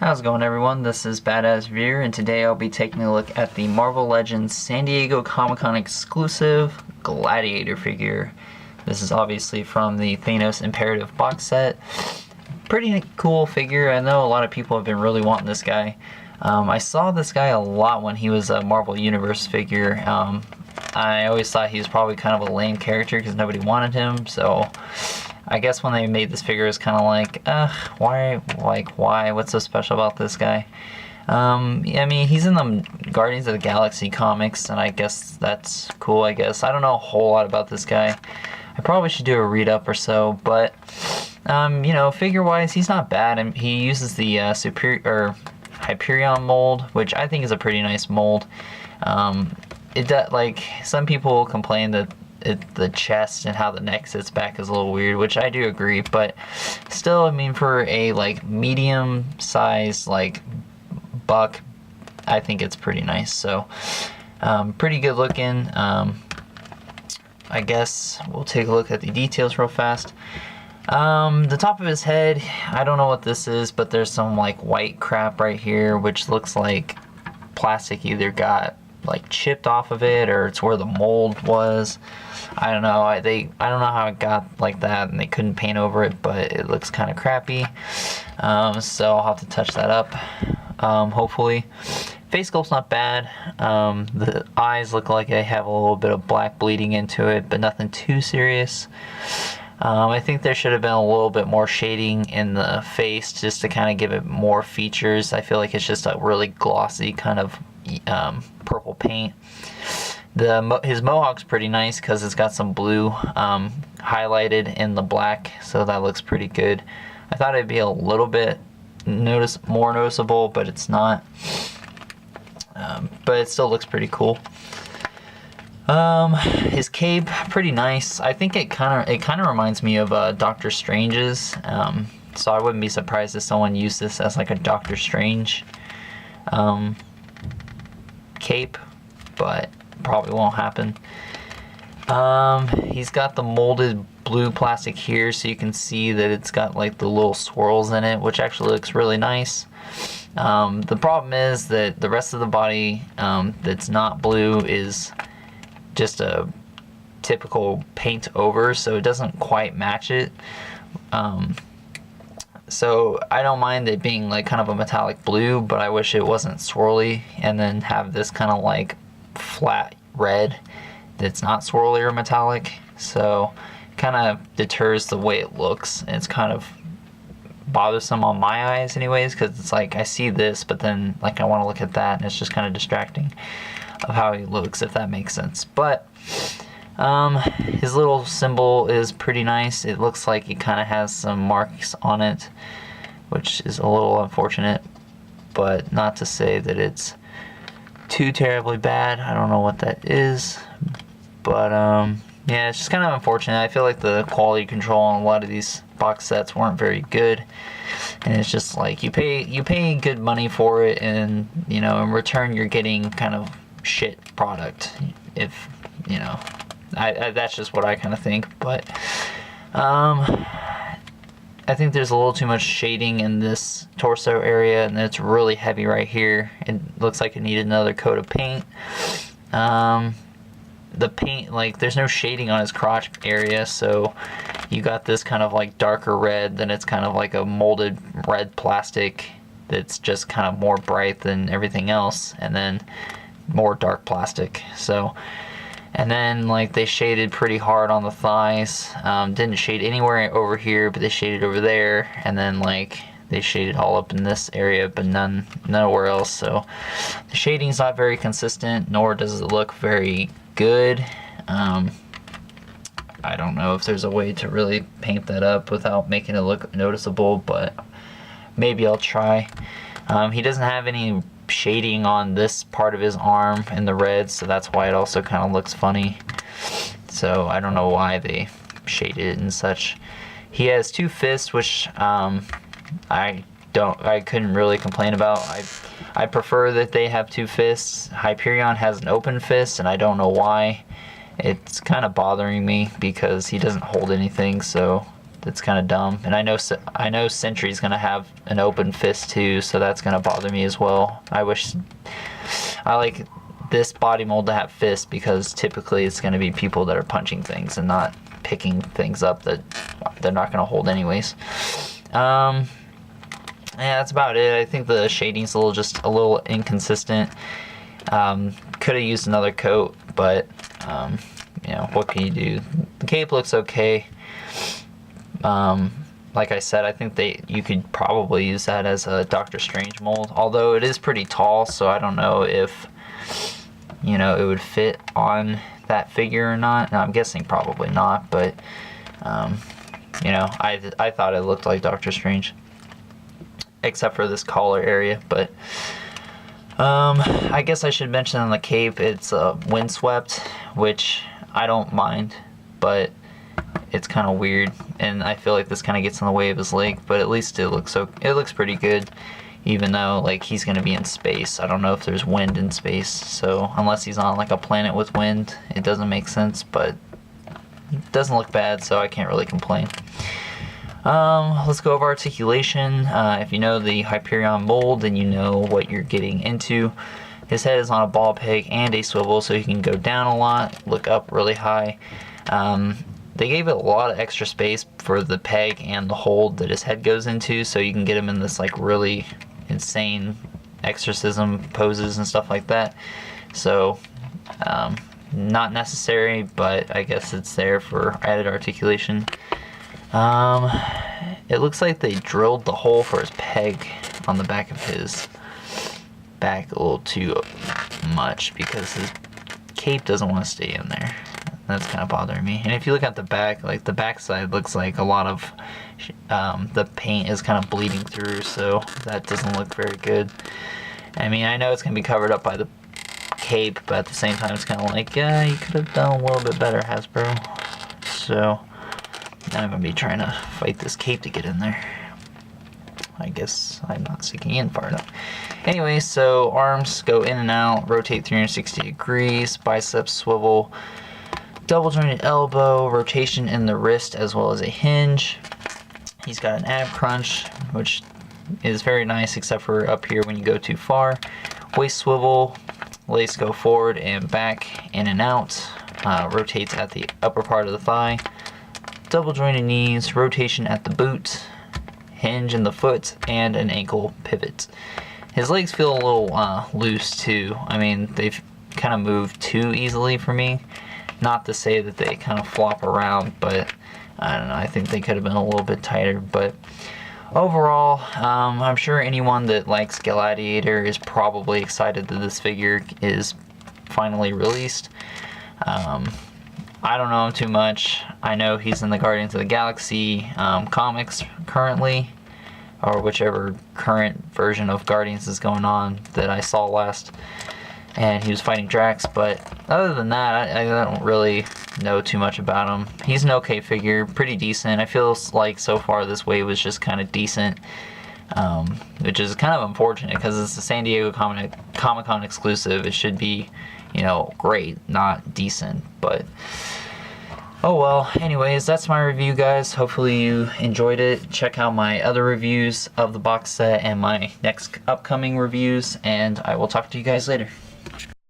How's it going, everyone? This is Badass Veer, and today I'll be taking a look at the Marvel Legends San Diego Comic-Con exclusive Gladiator figure. This is obviously from the Thanos Imperative box set. Pretty cool figure. I know a lot of people have been really wanting this guy. I saw this guy a lot when he was a Marvel Universe figure. I always thought he was probably kind of a lame character because nobody wanted him, so I guess when they made this figure, it was kind of like, why? Like, why? What's so special about this guy? I mean, he's in the Guardians of the Galaxy comics, and I guess that's cool, I guess. I don't know a whole lot about this guy. I probably should do a read-up or so, but, you know, figure-wise, he's not bad. And he uses the Hyperion mold, which I think is a pretty nice mold. Like, some people complain that the chest and how the neck sits back is a little weird, which I do agree, but still, I mean, for a like medium size like buck, I think it's pretty nice. So pretty good looking. I guess we'll take a look at the details real fast. The top of his head, I don't know what this is, but there's some like white crap right here, which looks like plastic either got like chipped off of it, or it's where the mold was. I don't know. I don't know how it got like that, and they couldn't paint over it, but it looks kind of crappy. So I'll have to touch that up, hopefully. Face sculpt's not bad. The eyes look like they have a little bit of black bleeding into it, but nothing too serious. I think there should have been a little bit more shading in the face just to kind of give it more features. I feel like it's just a really glossy kind of purple paint. His mohawk's pretty nice because it's got some blue highlighted in the black, so that looks pretty good. I thought it'd be a little bit more noticeable, but it's not. But it still looks pretty cool. His cape, pretty nice. I think it kind of reminds me of Doctor Strange's. So I wouldn't be surprised if someone used this as like a Doctor Strange cape, but probably won't happen. He's got the molded blue plastic here, so you can see that it's got like the little swirls in it, which actually looks really nice. The problem is that the rest of the body that's not blue is just a typical paint over, so it doesn't quite match it. So I don't mind it being like kind of a metallic blue, but I wish it wasn't swirly and then have this kind of like flat red that's not swirly or metallic. So it kind of deters the way it looks, and it's kind of bothersome on my eyes anyways, because it's like I see this, but then like I want to look at that, and it's just kind of distracting of how he looks, if that makes sense. But his little symbol is pretty nice. It looks like it kind of has some marks on it, which is a little unfortunate, but not to say that it's too terribly bad. I don't know what that is, but yeah, it's just kind of unfortunate. I feel like the quality control on a lot of these box sets weren't very good, and it's just like you pay good money for it, and you know, in return you're getting kind of shit product. If you know, that's just what I kind of think. But I think there's a little too much shading in this torso area, and it's really heavy right here. It looks like it needed another coat of paint. The paint, like, there's no shading on his crotch area, so you got this kind of like darker red, then it's kind of like a molded red plastic that's just kind of more bright than everything else, and then more dark plastic. So, and then like they shaded pretty hard on the thighs. Didn't shade anywhere over here, but they shaded over there, and then like they shaded all up in this area, but nowhere else. So the shading's not very consistent, nor does it look very good. I don't know if there's a way to really paint that up without making it look noticeable, but maybe I'll try. He doesn't have any shading on this part of his arm in the red, so that's why it also kind of looks funny. So I don't know why they shaded it and such. He has two fists, which I couldn't really complain about. I prefer that they have two fists. Hyperion has an open fist, and I don't know why. It's kind of bothering me because he doesn't hold anything, so that's kind of dumb. And I know Sentry's gonna have an open fist too, so that's gonna bother me as well. I like this body mold to have fists, because typically it's gonna be people that are punching things and not picking things up that they're not gonna hold anyways. Yeah, that's about it. I think the shading's just a little inconsistent. Could have used another coat, but you know, what can you do? The cape looks okay. Like I said, I think you could probably use that as a Doctor Strange mold, although it is pretty tall, so I don't know if, you know, it would fit on that figure or not. No, I'm guessing probably not, but you know, I thought it looked like Doctor Strange, except for this collar area. But I guess I should mention on the cape, it's windswept, which I don't mind, but it's kind of weird, and I feel like this kind of gets in the way of his leg. But at least it looks pretty good, even though like he's gonna be in space. I don't know if there's wind in space, so unless he's on like a planet with wind, it doesn't make sense. But it doesn't look bad, so I can't really complain. Let's go over articulation. If you know the Hyperion mold, then you know what you're getting into. His head is on a ball peg and a swivel, so he can go down a lot, look up really high. They gave it a lot of extra space for the peg and the hold that his head goes into, so you can get him in this like really insane exorcism poses and stuff like that. So not necessary, but I guess it's there for added articulation. It looks like they drilled the hole for his peg on the back of his back a little too much, because his cape doesn't want to stay in there. That's kind of bothering me. And if you look at the back, like the back side looks like a lot of the paint is kind of bleeding through, so that doesn't look very good. I mean, I know it's gonna be covered up by the cape, but at the same time it's kind of like, yeah, you could have done a little bit better, Hasbro. So now I'm gonna be trying to fight this cape to get in there. I guess I'm not sticking in far enough. Anyway, so arms go in and out, rotate 360 degrees, biceps swivel, double jointed elbow, rotation in the wrist as well as a hinge. He's got an ab crunch, which is very nice except for up here when you go too far. Waist swivel, legs go forward and back, in and out, rotates at the upper part of the thigh, double jointed knees, rotation at the boot, hinge in the foot, and an ankle pivot. His legs feel a little loose too. I mean, they've kind of moved too easily for me. Not to say that they kind of flop around, but I don't know, I think they could have been a little bit tighter. But overall, I'm sure anyone that likes Gladiator is probably excited that this figure is finally released. I don't know him too much. I know he's in the Guardians of the Galaxy comics currently, or whichever current version of Guardians is going on that I saw last, and he was fighting Drax. But other than that, I don't really know too much about him. He's an okay figure, pretty decent. I feel like so far this wave was just kind of decent, which is kind of unfortunate because it's a San Diego Comic-Con exclusive. It should be, you know, great, not decent. But oh well. Anyways, that's my review, guys. Hopefully you enjoyed it. Check out my other reviews of the box set and my next upcoming reviews, and I will talk to you guys later.